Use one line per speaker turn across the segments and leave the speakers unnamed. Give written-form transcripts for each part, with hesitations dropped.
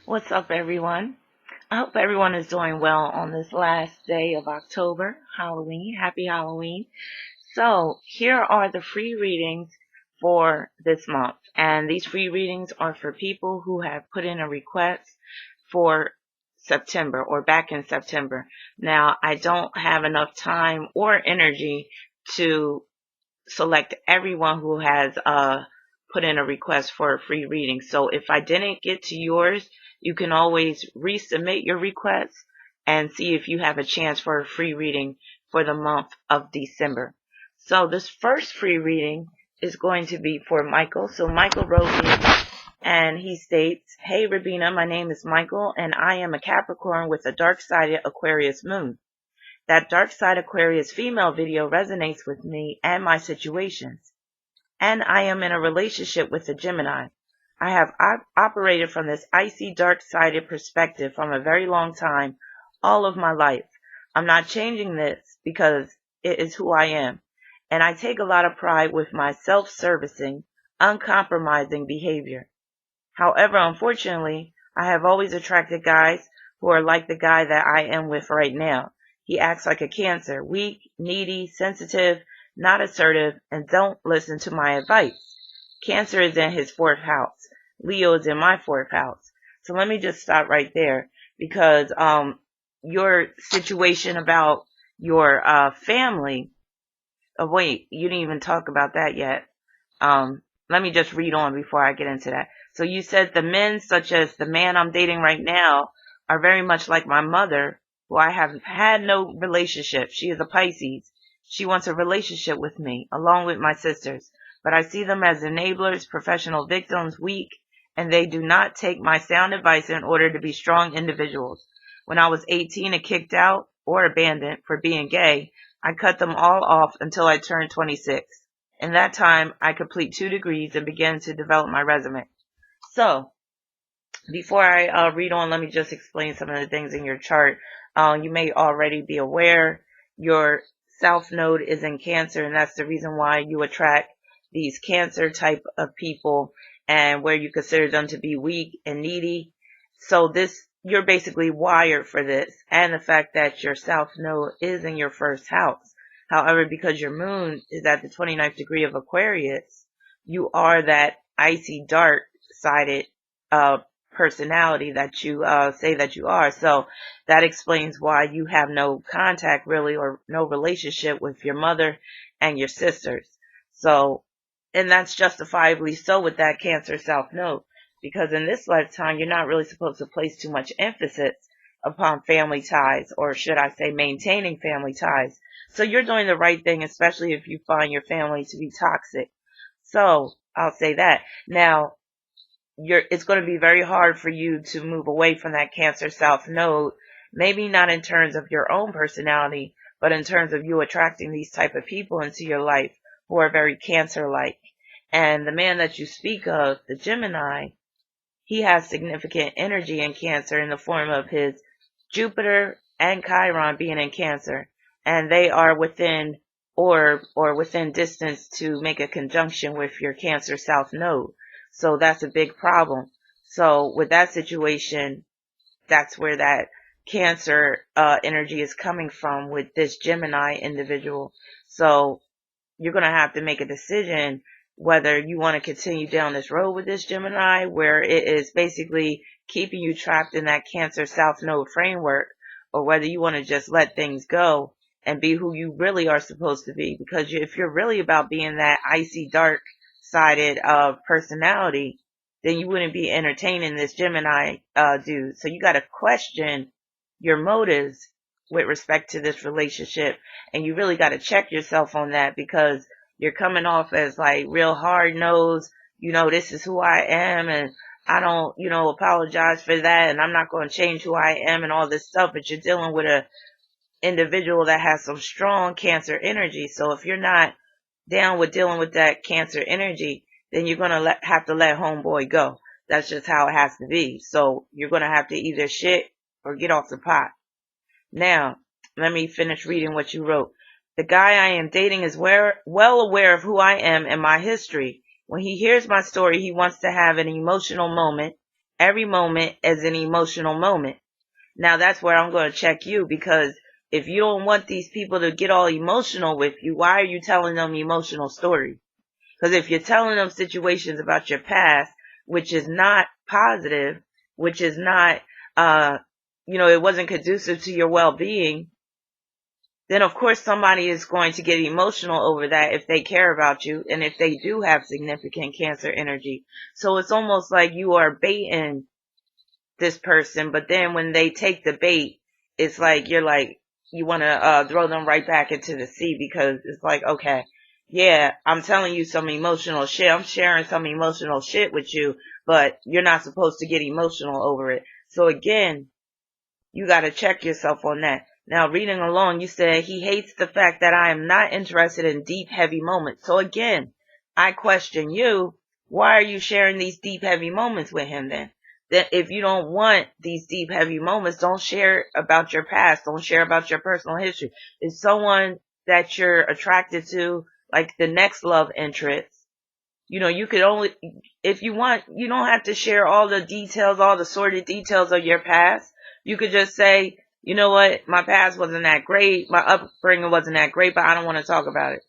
What's up, everyone? I hope everyone is doing well on this last day of October, Halloween. Happy Halloween. So, here are the free readings for this month. And these free readings are for people who have put in a request for September or back in September. Now, I don't have enough time or energy to select everyone who has put in a request for a free reading. So if I didn't get to yours, you can always resubmit your request and see if you have a chance for a free reading for the month of December. So this first free reading is going to be for Michael. So Michael wrote me and he states, "Hey Rabina, my name is Michael and I am a Capricorn with a dark-sided Aquarius Moon. That dark side Aquarius female video resonates with me and my situations. And I am in a relationship with a Gemini. I have operated from this icy dark-sided perspective from a very long time, all of my life. I'm not changing this because it is who I am. And I take a lot of pride with my self-servicing, uncompromising behavior. However, unfortunately, I have always attracted guys who are like the guy that I am with right now. He acts like a Cancer, weak, needy, sensitive, not assertive, and don't listen to my advice. Cancer is in his fourth house. Leo is in my fourth house. So let me just stop right there because your situation about your family. Oh wait, you didn't even talk about that yet. Let me just read on before I get into that. So you said the men, such as the man I'm dating right now, are very much like my mother, who I have had no relationship. She is a Pisces. She wants a relationship with me, along with my sisters. But I see them as enablers, professional victims, weak, and they do not take my sound advice in order to be strong individuals. When I was 18 and kicked out or abandoned for being gay, I cut them all off until I turned 26. In that time, I complete 2 degrees and began to develop my resume. So, before I read on, let me just explain some of the things in your chart. You may already be aware your South Node is in Cancer, and that's the reason why you attract these Cancer type of people and where you consider them to be weak and needy. So you're basically wired for this, and the fact that your South Node is in your first house. However, because your moon is at the 29th degree of Aquarius, you are that icy, dark-sided personality that you say that you are. So that explains why you have no contact really or no relationship with your mother and your sisters. So, and that's justifiably so with that Cancer South Node, because in this lifetime, you're not really supposed to place too much emphasis upon family ties, or should I say maintaining family ties. So you're doing the right thing, especially if you find your family to be toxic. So I'll say that. Now, it's going to be very hard for you to move away from that Cancer South Node, maybe not in terms of your own personality, but in terms of you attracting these type of people into your life who are very Cancer-like. And the man that you speak of, the Gemini, he has significant energy in Cancer in the form of his Jupiter and Chiron being in Cancer, and they are within or within distance to make a conjunction with your Cancer South Node. So that's a big problem. So with that situation, that's where that Cancer energy is coming from with this Gemini individual. So you're going to have to make a decision whether you want to continue down this road with this Gemini, where it is basically keeping you trapped in that Cancer South Node framework, or whether you want to just let things go and be who you really are supposed to be. Because if you're really about being that icy, dark-sided personality, then you wouldn't be entertaining this Gemini dude. So you got to question your motives with respect to this relationship, and you really got to check yourself on that, because you're coming off as like real hard nosed, this is who I am, and I don't, apologize for that, and I'm not going to change who I am and all this stuff. But you're dealing with a individual that has some strong Cancer energy. So if you're not down with dealing with that Cancer energy, then you're going to have to let homeboy go. That's just how it has to be. So you're going to have to either shit or get off the pot. Now, let me finish reading what you wrote. The guy I am dating is well aware of who I am and my history. When he hears my story, he wants to have an emotional moment every moment as an emotional moment. Now that's where I'm going to check you, because if you don't want these people to get all emotional with you, why are you telling them emotional stories? Because if you're telling them situations about your past, which is not positive, which is not, uh, it wasn't conducive to your well-being, then of course somebody is going to get emotional over that if they care about you and if they do have significant Cancer energy. So it's almost like you are baiting this person, but then when they take the bait, it's like you're like, you want to throw them right back into the sea, because it's like, okay, yeah, I'm telling you some emotional shit, I'm sharing some emotional shit with you, but you're not supposed to get emotional over it. So again, you got to check yourself on that. Now, reading along, you said he hates the fact that I am not interested in deep, heavy moments. So again, I question you. Why are you sharing these deep, heavy moments with him then? That if you don't want these deep, heavy moments, don't share about your past. Don't share about your personal history. If someone that you're attracted to, like the next love interest, you could only, if you want, you don't have to share all the details, all the sordid details of your past. You could just say, you know what, my past wasn't that great, my upbringing wasn't that great, but I don't want to talk about it.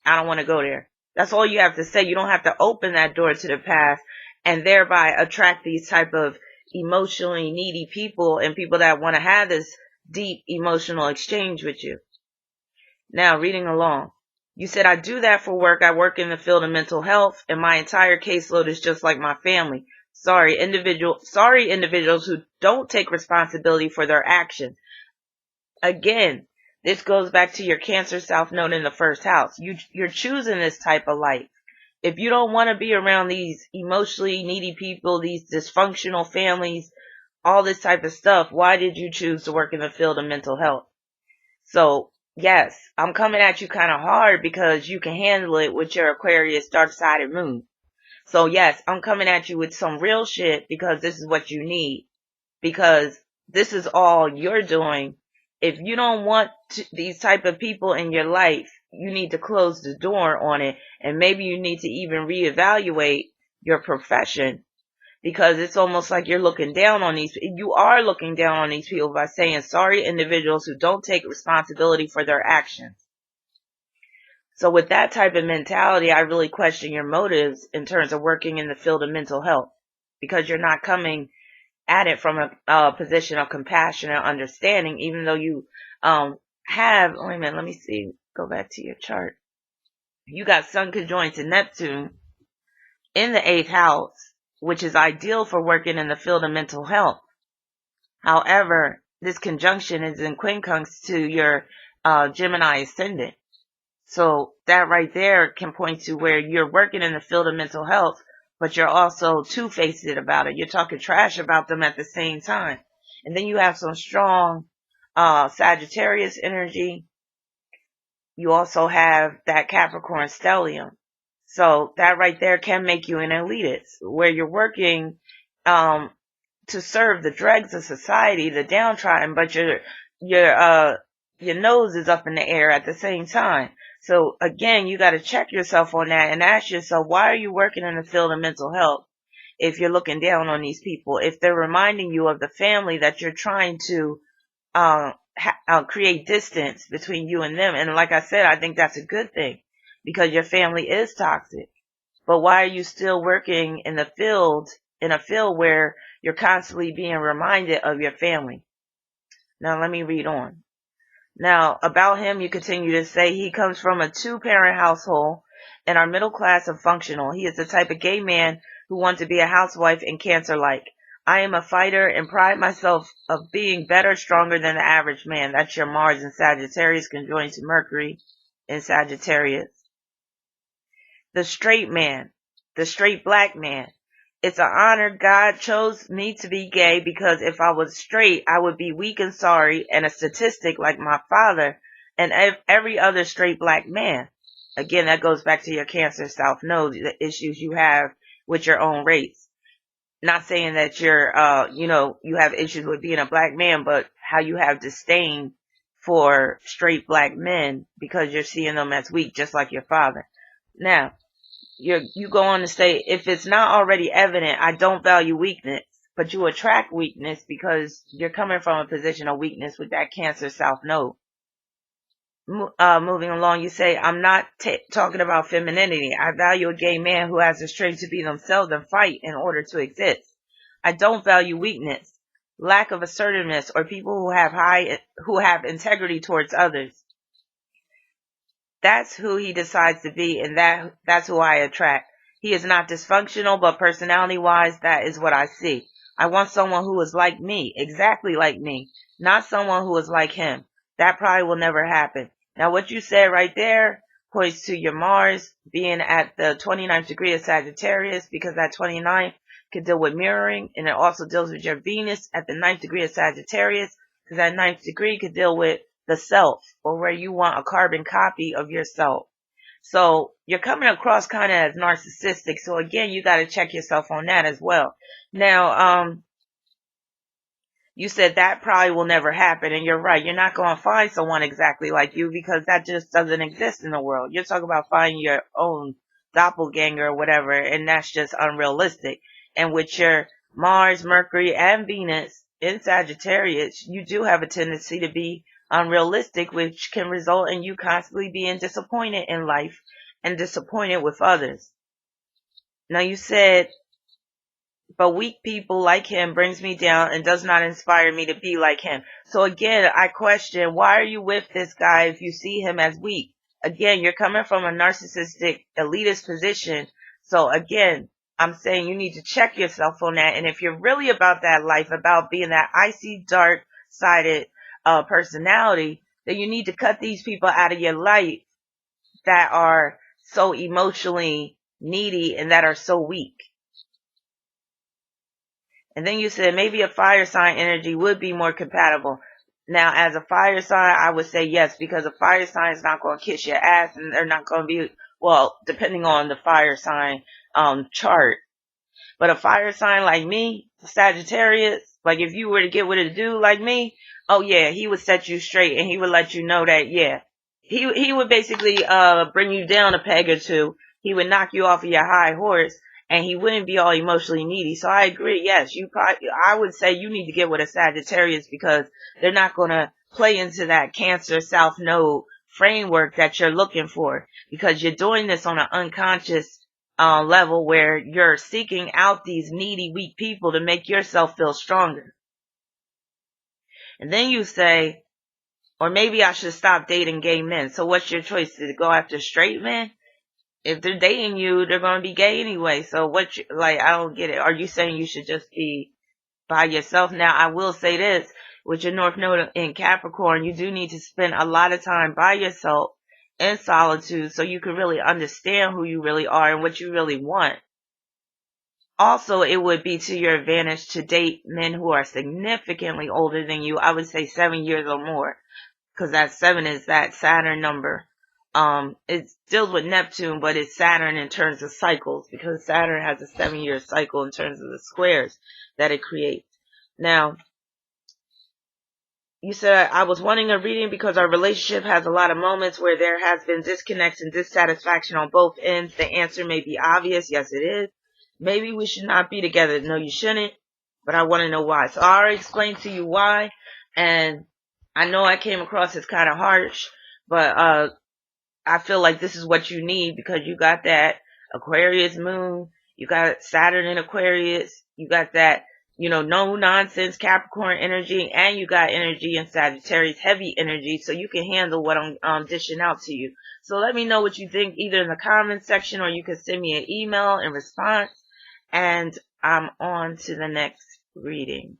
I don't want to go there. That's all you have to say. You don't have to open that door to the past and thereby attract these type of emotionally needy people and people that want to have this deep emotional exchange with you. Now, reading along. You said, I do that for work. I work in the field of mental health, and my entire caseload is just like my family. Sorry, individuals who don't take responsibility for their actions. Again, this goes back to your Cancer South Node in the first house. You're choosing this type of life. If you don't want to be around these emotionally needy people, these dysfunctional families, all this type of stuff, why did you choose to work in the field of mental health? So, yes, I'm coming at you kind of hard because you can handle it with your Aquarius dark-sided moon. So, yes, I'm coming at you with some real shit because this is what you need. Because this is all you're doing. If you don't want these type of people in your life, you need to close the door on it. And maybe you need to even reevaluate your profession, because it's almost like you're looking down on you are looking down on these people by saying sorry individuals who don't take responsibility for their actions. So with that type of mentality, I really question your motives in terms of working in the field of mental health, because you're not coming at it from a position of compassion and understanding, even though you have, wait a minute, let me see, go back to your chart. You got Sun conjoined to Neptune in the 8th house, which is ideal for working in the field of mental health. However, this conjunction is in quincunx to your Gemini ascendant. So that right there can point to where you're working in the field of mental health, but you're also two-faced about it. You're talking trash about them at the same time. And then you have some strong Sagittarius energy. You also have that Capricorn stellium. So that right there can make you an elitist, where you're working to serve the dregs of society, the downtrodden, but your nose is up in the air at the same time. So again, you got to check yourself on that and ask yourself, why are you working in the field of mental health if you're looking down on these people? If they're reminding you of the family that you're trying to create distance between you and them. And like I said, I think that's a good thing, because your family is toxic. But why are you still working in a field where you're constantly being reminded of your family? Now let me read on. Now, about him, you continue to say he comes from a 2-parent household and are middle class and functional. He is the type of gay man who wants to be a housewife and Cancer-like. I am a fighter and pride myself of being better, stronger than the average man. That's your Mars in Sagittarius conjoined to Mercury in Sagittarius. The straight man, the straight black man. It's an honor God chose me to be gay, because if I was straight, I would be weak and sorry and a statistic like my father and every other straight black man. Again, that goes back to your Cancer South Node, the issues you have with your own race. Not saying that you have issues with being a black man, but how you have disdain for straight black men because you're seeing them as weak, just like your father. Now, you go on to say, if it's not already evident, I don't value weakness. but you attract weakness because you're coming from a position of weakness with that Cancer South Node. Moving along, you say, I'm not talking about femininity. I value a gay man who has the strength to be themselves and fight in order to exist. I don't value weakness, lack of assertiveness, or people who have integrity towards others. That's who he decides to be, and that's who I attract. He is not dysfunctional, but personality-wise, that is what I see. I want someone who is like me, exactly like me, not someone who is like him. That probably will never happen. Now, what you said right there points to your Mars being at the 29th degree of Sagittarius, because that 29th could deal with mirroring, and it also deals with your Venus at the 9th degree of Sagittarius, because that 9th degree could deal with the self, or where you want a carbon copy of yourself. So you're coming across kind of as narcissistic. So again, you got to check yourself on that as well. Now, you said that probably will never happen, and you're right. You're not going to find someone exactly like you because that just doesn't exist in the world. You're talking about finding your own doppelganger or whatever, and that's just unrealistic. And with your Mars, Mercury, and Venus in Sagittarius, you do have a tendency to be unrealistic, which can result in you constantly being disappointed in life and disappointed with others. Now, you said, but weak people like him brings me down and does not inspire me to be like him. So again, I question, why are you with this guy if you see him as weak? Again, you're coming from a narcissistic, elitist position. So again, I'm saying you need to check yourself on that. And if you're really about that life, about being that icy, dark-sided personality, then you need to cut these people out of your life that are so emotionally needy and that are so weak. And then you said maybe a fire sign energy would be more compatible. Now, as a fire sign, I would say yes, because a fire sign is not going to kiss your ass, and they're not going to be, well, depending on the fire sign chart. But a fire sign like me, Sagittarius, like if you were to get with a dude like me, oh yeah, he would set you straight, and he would let you know that, yeah. He would basically bring you down a peg or two. He would knock you off of your high horse, and he wouldn't be all emotionally needy. So I agree. Yes, I would say you need to get with a Sagittarius because they're not going to play into that Cancer South Node framework that you're looking for, because you're doing this on an unconscious level where you're seeking out these needy, weak people to make yourself feel stronger. And then you say, or maybe I should stop dating gay men. So what's your choice? To go after straight men? If they're dating you, they're going to be gay anyway. So I don't get it. Are you saying you should just be by yourself? Now, I will say this. With your North Node in Capricorn, you do need to spend a lot of time by yourself in solitude so you can really understand who you really are and what you really want. Also, it would be to your advantage to date men who are significantly older than you. I would say 7 years or more, because that 7 is that Saturn number. It deals with Neptune, but it's Saturn in terms of cycles, because Saturn has a 7-year cycle in terms of the squares that it creates. Now, you said I was wanting a reading because our relationship has a lot of moments where there has been disconnects and dissatisfaction on both ends. The answer may be obvious. Yes, it is. Maybe we should not be together. No, you shouldn't. But I want to know why. So I already explained to you why. And I know I came across as kind of harsh, but I feel like this is what you need, because you got that Aquarius Moon, you got Saturn in Aquarius, you got that, no nonsense Capricorn energy, and you got energy in Sagittarius, heavy energy, so you can handle what I'm dishing out to you. So let me know what you think, either in the comments section, or you can send me an email in response, and I'm on to the next reading.